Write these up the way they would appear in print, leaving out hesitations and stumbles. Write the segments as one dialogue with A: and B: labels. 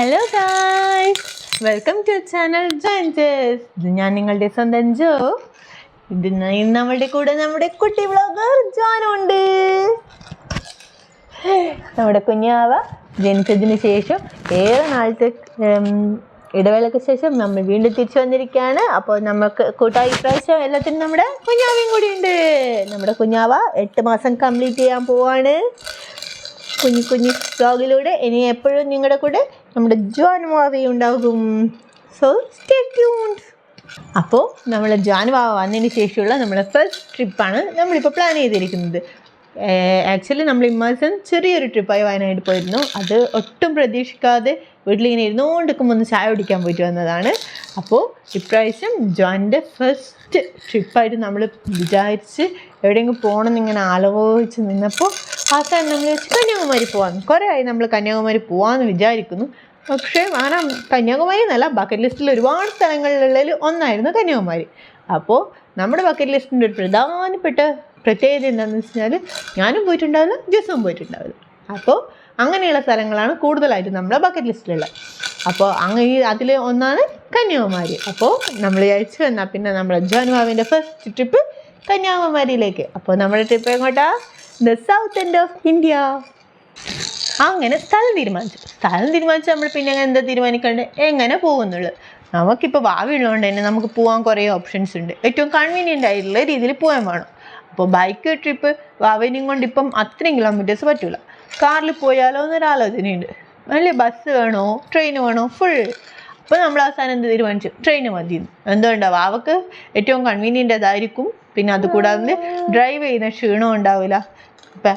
A: Hello guys, welcome to channel joins. ഇത് ഞാൻ നിങ്ങളുടെ സ്വന്തം ജോ. ഇന്ന് നമ്മുടെ കൂടെ നമ്മുടെ കുട്ടി വ്ളോഗർ ജോനുണ്ട്. നമ്മുടെ കുഞ്ഞാവ ജനിച്ചതിന് ശേഷം ഏറെ നാളത്തെ ഇടവേളയ്ക്ക് ശേഷം നമ്മൾ വീണ്ടും തിരിച്ചു വന്നിരിക്കുകയാണ്. അപ്പോൾ നമുക്ക് കൂട്ടായി ഇപ്രാവശ്യം എല്ലാത്തിനും നമ്മുടെ കുഞ്ഞാവയും കൂടി ഉണ്ട്. നമ്മുടെ കുഞ്ഞാവ 8 മാസം കംപ്ലീറ്റ് ചെയ്യാൻ പോവാണ്. കുഞ്ഞു വ്ളോഗിലൂടെ ഇനി എപ്പോഴും നിങ്ങളുടെ കൂടെ നമ്മുടെ ജോനുവാവയും ഉണ്ടാകും. So stay tuned. അപ്പോൾ നമ്മൾ ജോനുവാവ വന്നതിന് ശേഷമുള്ള നമ്മുടെ ഫസ്റ്റ് ട്രിപ്പാണ് നമ്മളിപ്പോൾ പ്ലാൻ ചെയ്തിരിക്കുന്നത്. ആക്ച്വലി നമ്മൾ ഇമ്മാസം ചെറിയൊരു ട്രിപ്പായി വയനാട് പോയിരുന്നു. അത് ഒട്ടും പ്രതീക്ഷിക്കാതെ വീട്ടിലിങ്ങനെ ഇരുന്നുകൊണ്ടിരിക്കുമ്പോൾ ഒന്ന് ചായ കുടിക്കാൻ പോയിട്ട് വന്നതാണ്. അപ്പോൾ ഇപ്രാവശ്യം ജോൻ്റെ ഫസ്റ്റ് ട്രിപ്പായിട്ട് നമ്മൾ വിചാരിച്ച് എവിടെയെങ്കിലും പോകണമെന്ന് ഇങ്ങനെ ആലോചിച്ച് നിന്നപ്പോൾ അവസാനം നമ്മൾ കന്യാകുമാരി പോകാമെന്ന്. കുറേ ആയി നമ്മൾ കന്യാകുമാരി പോകാമെന്ന് വിചാരിക്കുന്നു. പക്ഷേ അങ്ങനെ കന്യാകുമാരി എന്നല്ല, ബക്കറ്റ് ലിസ്റ്റിൽ ഒരുപാട് സ്ഥലങ്ങളിലുള്ളതിൽ ഒന്നായിരുന്നു കന്യാകുമാരി. അപ്പോൾ നമ്മുടെ ബക്കറ്റ് ലിസ്റ്റിൻ്റെ ഒരു പ്രധാനപ്പെട്ട പ്രത്യേകത എന്താണെന്ന് വെച്ച് കഴിഞ്ഞാൽ ഞാനും പോയിട്ടുണ്ടാവില്ല, ജോസും പോയിട്ടുണ്ടാവില്ല. അപ്പോൾ അങ്ങനെയുള്ള സ്ഥലങ്ങളാണ് കൂടുതലായിട്ട് നമ്മുടെ ബക്കറ്റ് ലിസ്റ്റിലുള്ളത്. അപ്പോൾ അതിൽ ഒന്നാണ് കന്യാകുമാരി. അപ്പോൾ നമ്മൾ വിചാരിച്ചു എന്നാൽ പിന്നെ നമ്മുടെ ജോനുവാവിൻ്റെ ഫസ്റ്റ് ട്രിപ്പ് കന്യാകുമാരിയിലേക്ക്. അപ്പോൾ നമ്മുടെ ട്രിപ്പ് എങ്ങോട്ടാ? The south end of India. അങ്ങനെ സ്ഥലം തീരുമാനിച്ചു നമ്മൾ പിന്നെ എന്താ തീരുമാനിക്കേണ്ടത്, എങ്ങനെ പോകുന്നുള്ളു. നമുക്കിപ്പോൾ ഭാവിയുള്ളതുകൊണ്ട് തന്നെ നമുക്ക് പോകാൻ കുറേ ഓപ്ഷൻസ് ഉണ്ട്. ഏറ്റവും കൺവീനിയൻ്റ് ആയിട്ടുള്ള രീതിയിൽ പോകാൻ വേണം. അപ്പോൾ ബൈക്ക് ട്രിപ്പ് വാവനെയും കൊണ്ട് ഇപ്പം അത്രയും കിലോമീറ്റേഴ്സ് പറ്റില്ല. കാറിൽ പോയാലോ എന്നൊരാലോചനയുണ്ട്. അല്ലേ, ബസ് വേണോ ട്രെയിൻ വേണോ ഫുൾ. അപ്പോൾ നമ്മൾ അവസാനം എന്ത് തീരുമാനിച്ചു, ട്രെയിൻ മതി. എന്തുകൊണ്ടാണ്, വാവക്ക് ഏറ്റവും കൺവീനിയൻ്റ് അതായിരിക്കും. പിന്നെ അതുകൂടാതെ ഡ്രൈവ് ചെയ്യുന്ന ക്ഷീണവും ഉണ്ടാവില്ല. ഇപ്പം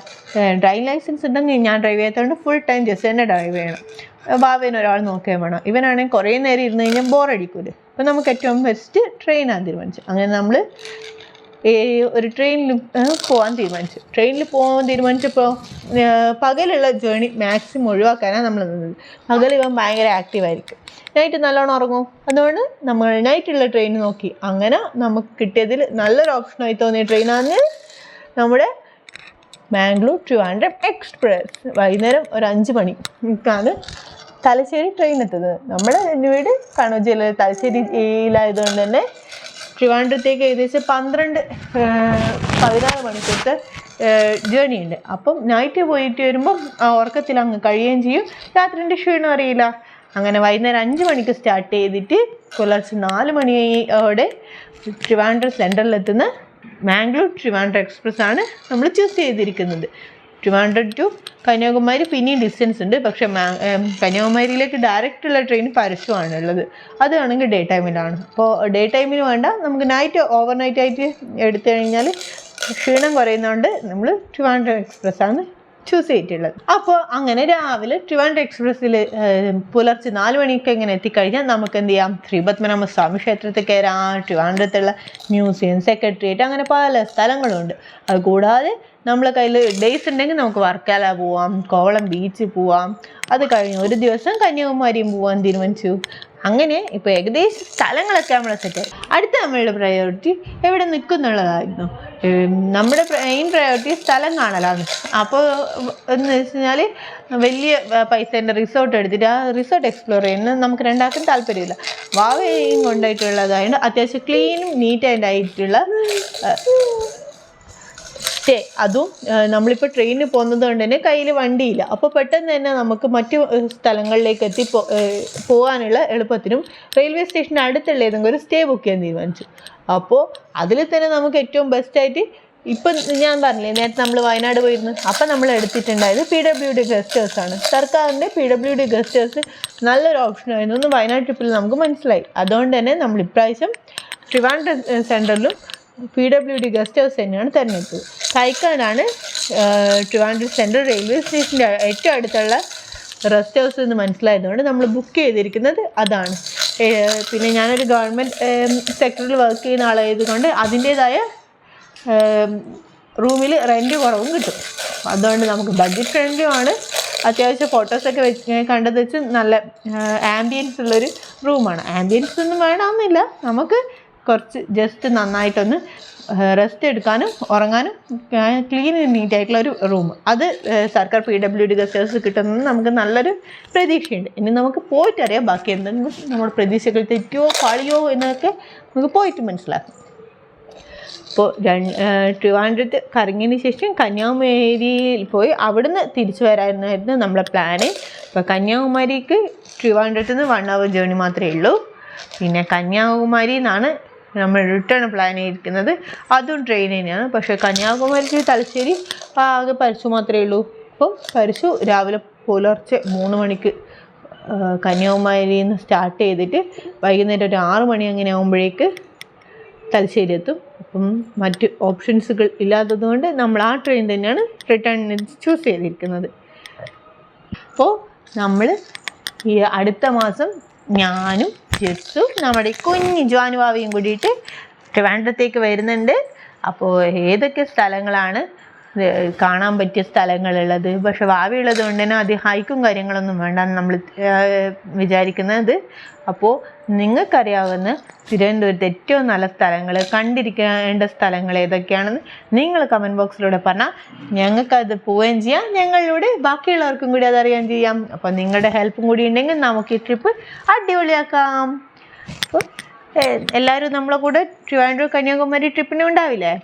A: ഡ്രൈവിംഗ് ലൈസൻസ് ഉണ്ടെങ്കിൽ ഞാൻ ഡ്രൈവ് ചെയ്യാത്തതുകൊണ്ട് ഫുൾ ടൈം ജസ്റ്റ് തന്നെ ഡ്രൈവ് ചെയ്യണം. വാവേനെ ഒരാൾ നോക്കുകയും വേണം. ഇവനാണെങ്കിൽ കുറേ നേരം ഇരുന്ന് കഴിഞ്ഞാൽ ബോറടിക്കൂല. അപ്പോൾ നമുക്ക് ഏറ്റവും ബെസ്റ്റ് ട്രെയിനാണ് തീരുമാനിച്ചു. അങ്ങനെ നമ്മൾ ഒരു ട്രെയിനിൽ പോകാൻ തീരുമാനിച്ചപ്പോൾ പകലുള്ള ജേണി മാക്സിമം ഒഴിവാക്കാനാണ് നമ്മൾ നിന്നത്. പകൽ ഇവൻ ഭയങ്കര ആക്റ്റീവായിരിക്കും, നൈറ്റ് നല്ലോണം ഉറങ്ങും. അതുകൊണ്ട് നമ്മൾ നൈറ്റുള്ള ട്രെയിൻ നോക്കി. അങ്ങനെ നമുക്ക് കിട്ടിയതിൽ നല്ലൊരു ഓപ്ഷനായി തോന്നിയ ട്രെയിനാണ് നമ്മുടെ മാംഗ്ലൂർ ട്രിവാൻഡ്രം എക്സ്പ്രസ്. വൈകുന്നേരം ഒരു 5 മണിക്കാണ് തലശ്ശേരി ട്രെയിൻ എത്തുന്നത്. നമ്മുടെ വീട് കണ്ണൂർ ജില്ലയിൽ തലശ്ശേരിയിലായതുകൊണ്ട് തന്നെ ട്രിവാൻഡ്രത്തേക്ക് ഏകദേശം 16 മണിക്കൂറത്തെ ജേർണി ഉണ്ട്. അപ്പം നൈറ്റ് പോയിട്ട് വരുമ്പം ഉറക്കത്തിൽ അങ്ങ് കഴിയുകയും ചെയ്യും, രാത്രിൻ്റെ ക്ഷീണം അറിയില്ല. അങ്ങനെ വൈകുന്നേരം 5 മണിക്ക് സ്റ്റാർട്ട് ചെയ്തിട്ട് പുലർച്ചെ 4 മണിയോടെ ട്രിവാൻഡ്രം സെൻട്രലിലെത്തുന്ന മാംഗ്ലൂർ ട്രിവാൻഡ്രം എക്സ്പ്രസ് ആണ് നമ്മൾ ചൂസ് ചെയ്തിരിക്കുന്നത്. ട്രിവാൻഡ്രം ടു കന്യാകുമാരി പിന്നെയും ഡിസ്റ്റൻസ് ഉണ്ട്. പക്ഷേ കന്യാകുമാരിയിലേക്ക് ഡയറക്റ്റുള്ള ട്രെയിൻ പരസ്യമാണുള്ളത്. അതാണെങ്കിൽ ഡേ ടൈമിലാണ്. അപ്പോൾ ഡേ ടൈമിന് വേണ്ട, നമുക്ക് ഓവർനൈറ്റ് ആയിട്ട് എടുത്തു കഴിഞ്ഞാൽ ക്ഷീണം കുറയുന്നതുകൊണ്ട് നമ്മൾ ട്രിവാൻഡ്രം എക്സ്പ്രസ്സാണ് ചൂസ് ചെയ്തിട്ടുള്ളത്. അപ്പോൾ അങ്ങനെ രാവിലെ ട്രിവാൻഡ്രം എക്സ്പ്രസ്സിൽ പുലർച്ചെ 4 മണിക്ക് ഇങ്ങനെ എത്തിക്കഴിഞ്ഞാൽ നമുക്ക് എന്ത് ചെയ്യാം, ശ്രീപത്മനാഭ സ്വാമി ക്ഷേത്രത്തിൽ കയറാം. ട്രിവാൻഡ്രത്തുള്ള മ്യൂസിയം, സെക്രട്ടേറിയറ്റ്, അങ്ങനെ പല സ്ഥലങ്ങളുണ്ട്. അതുകൂടാതെ നമ്മളെ കയ്യിൽ ഡേയ്സ് ഉണ്ടെങ്കിൽ നമുക്ക് വർക്കല പോവാം, കോവളം ബീച്ച് പോവാം. അത് കഴിഞ്ഞ് ഒരു ദിവസം കന്യാകുമാരിയും പോകാൻ തീരുമാനിച്ചു. അങ്ങനെ ഇപ്പോൾ ഏകദേശം സ്ഥലങ്ങളൊക്കെ നമ്മൾ സെറ്റായി. അടുത്ത നമ്മളുടെ പ്രയോറിറ്റി എവിടെ നിൽക്കുന്നുള്ളതായിരുന്നു. നമ്മുടെ മെയിൻ പ്രയോറിറ്റി സ്ഥലം കാണലാണ്. അപ്പോൾ എന്ന് വെച്ച് കഴിഞ്ഞാൽ വലിയ പൈസേൻ്റെ റിസോർട്ട് എടുത്തിട്ട് ആ റിസോർട്ട് എക്സ്പ്ലോർ ചെയ്യുന്നത് നമുക്ക് രണ്ടാൾക്കും താല്പര്യമില്ല. വാവയും കൊണ്ടായിട്ടുള്ളതായതുകൊണ്ട് അത്യാവശ്യം ക്ലീനും നീറ്റ് ആൻഡ് ആയിട്ടുള്ള സ്റ്റേ. അതും നമ്മളിപ്പോൾ ട്രെയിനിൽ പോകുന്നത് കൊണ്ട് തന്നെ കയ്യിൽ വണ്ടിയില്ല. അപ്പോൾ പെട്ടെന്ന് തന്നെ നമുക്ക് മറ്റു സ്ഥലങ്ങളിലേക്ക് പോകാനുള്ള എളുപ്പത്തിനും റെയിൽവേ സ്റ്റേഷന് അടുത്തുള്ള ഏതെങ്കിലും ഒരു സ്റ്റേ ബുക്ക് ചെയ്യാൻ തീരുമാനിച്ചു. അപ്പോൾ അതിൽ തന്നെ നമുക്ക് ഏറ്റവും ബെസ്റ്റായിട്ട് ഇപ്പം ഞാൻ പറഞ്ഞില്ലേ നേരത്തെ നമ്മൾ വയനാട് പോയിരുന്നു. അപ്പം നമ്മൾ എടുത്തിട്ടുണ്ടായത് PWD ഗസ്റ്റ് ഹൗസാണ്. സർക്കാരിൻ്റെ PWD ഗസ്റ്റ് ഹൗസ് നല്ലൊരു ഓപ്ഷനായിരുന്നു എന്ന് വയനാട് ട്രിപ്പിൽ നമുക്ക് മനസ്സിലായി. അതുകൊണ്ട് തന്നെ നമ്മൾ ഇപ്രാവശ്യം ട്രിവാൻഡ്രം സെൻട്രലിലും PWD ഗസ്റ്റ് ഹൗസ് തന്നെയാണ് തിരഞ്ഞെടുത്തത്. കഴിക്കാനാണ് ട്രിവാൻഡ്രം സെൻട്രൽ റെയിൽവേ സ്റ്റേഷൻ്റെ ഏറ്റവും അടുത്തുള്ള റെസ്റ്റ് ഹൗസ് എന്ന് മനസ്സിലായതുകൊണ്ട് നമ്മൾ ബുക്ക് ചെയ്തിരിക്കുന്നത് അതാണ്. പിന്നെ ഞാനൊരു ഗവൺമെൻറ് സെക്ടറിൽ വർക്ക് ചെയ്യുന്ന ആളായതുകൊണ്ട് അതിൻ്റേതായ റൂമിൽ റെൻറ്റ് കുറവും കിട്ടും. അതുകൊണ്ട് നമുക്ക് ബഡ്ജറ്റ് ഫ്രണ്ട്ലിയുമാണ്. അത്യാവശ്യം ഫോട്ടോസൊക്കെ കണ്ടത് വെച്ച് നല്ല ആംബിയൻസ് ഉള്ളൊരു റൂമാണ്. ആംബിയൻസ് ഒന്നും വേണമെന്നില്ല, നമുക്ക് കുറച്ച് ജസ്റ്റ് നന്നായിട്ടൊന്ന് റെസ്റ്റ് എടുക്കാനും ഉറങ്ങാനും ക്ലീൻ നീറ്റായിട്ടുള്ളൊരു റൂം. അത് സർക്കാർ PWD ഗസ്റ്റ് ഹൗസ് കിട്ടുന്നത് നമുക്ക് നല്ലൊരു പ്രതീക്ഷയുണ്ട്. ഇനി നമുക്ക് പോയിട്ടറിയാം ബാക്കി എന്തെങ്കിലും നമ്മുടെ പ്രതീക്ഷകൾ തെറ്റുമോ പാളിയോ എന്നൊക്കെ നമുക്ക് പോയിട്ട് മനസ്സിലാക്കാം. അപ്പോൾ ട്രിവാൻഡ്രത്ത് കറങ്ങിയതിന് ശേഷം കന്യാകുമാരിയിൽ പോയി അവിടുന്ന് തിരിച്ചു വരാനായിരുന്നു നമ്മളെ പ്ലാന്. അപ്പോൾ കന്യാകുമാരിക്ക് ട്രിവാൻഡ്രത്ത് നിന്ന് 1 hour ജേണി മാത്രമേ ഉള്ളൂ. പിന്നെ കന്യാകുമാരിയിൽ നിന്നാണ് നമ്മൾ റിട്ടേൺ പ്ലാൻ ചെയ്തിരിക്കുന്നത്, അതും ട്രെയിൻ തന്നെയാണ്. പക്ഷേ കന്യാകുമാരി തലശ്ശേരി ആകെ പരശു മാത്രമേ ഉള്ളൂ. അപ്പം പരശു രാവിലെ പുലർച്ചെ 3 മണിക്ക് കന്യാകുമാരിയിൽ നിന്ന് സ്റ്റാർട്ട് ചെയ്തിട്ട് വൈകുന്നേരം ഒരു 6 മണി അങ്ങനെ ആകുമ്പോഴേക്ക് തലശ്ശേരി എത്തും. അപ്പം മറ്റ് ഓപ്ഷൻസുകൾ ഇല്ലാത്തത് കൊണ്ട് നമ്മൾ ആ ട്രെയിൻ തന്നെയാണ് റിട്ടേൺ ചൂസ് ചെയ്തിരിക്കുന്നത്. അപ്പോൾ നമ്മൾ ഈ അടുത്ത മാസം ഞാനും ജസ്സും നമ്മുടെ കുഞ്ഞു ജാനുവാവിയും കൂടിയിട്ട് ട്രിവാൻഡ്രത്തേക്ക് വരുന്നുണ്ട്. അപ്പോൾ ഏതൊക്കെ സ്ഥലങ്ങളാണ് കാണാൻ പറ്റിയ സ്ഥലങ്ങളുള്ളത്, പക്ഷെ ഭാവിയുള്ളത് കൊണ്ട് തന്നെ അത് ഹൈക്കും കാര്യങ്ങളൊന്നും വേണ്ടെന്ന് നമ്മൾ വിചാരിക്കുന്നത്. അപ്പോൾ നിങ്ങൾക്കറിയാവുന്ന തിരുവനന്തപുരത്ത് ഏറ്റവും നല്ല സ്ഥലങ്ങൾ, കണ്ടിരിക്കേണ്ട സ്ഥലങ്ങൾ ഏതൊക്കെയാണെന്ന് നിങ്ങൾ കമൻറ്റ് ബോക്സിലൂടെ പറഞ്ഞാൽ ഞങ്ങൾക്കത് പോവുകയും ചെയ്യാം, ഞങ്ങളിലൂടെ ബാക്കിയുള്ളവർക്കും കൂടി അതറിയാൻ ചെയ്യാം. അപ്പോൾ നിങ്ങളുടെ ഹെൽപ്പും കൂടി ഉണ്ടെങ്കിൽ നമുക്ക് ഈ ട്രിപ്പ് അടിപൊളിയാക്കാം. അപ്പോൾ എല്ലാവരും നമ്മളെ കൂടെ ട്രിവാൻഡ്രം കന്യാകുമാരി ട്രിപ്പിന് ഉണ്ടാവില്ലേ?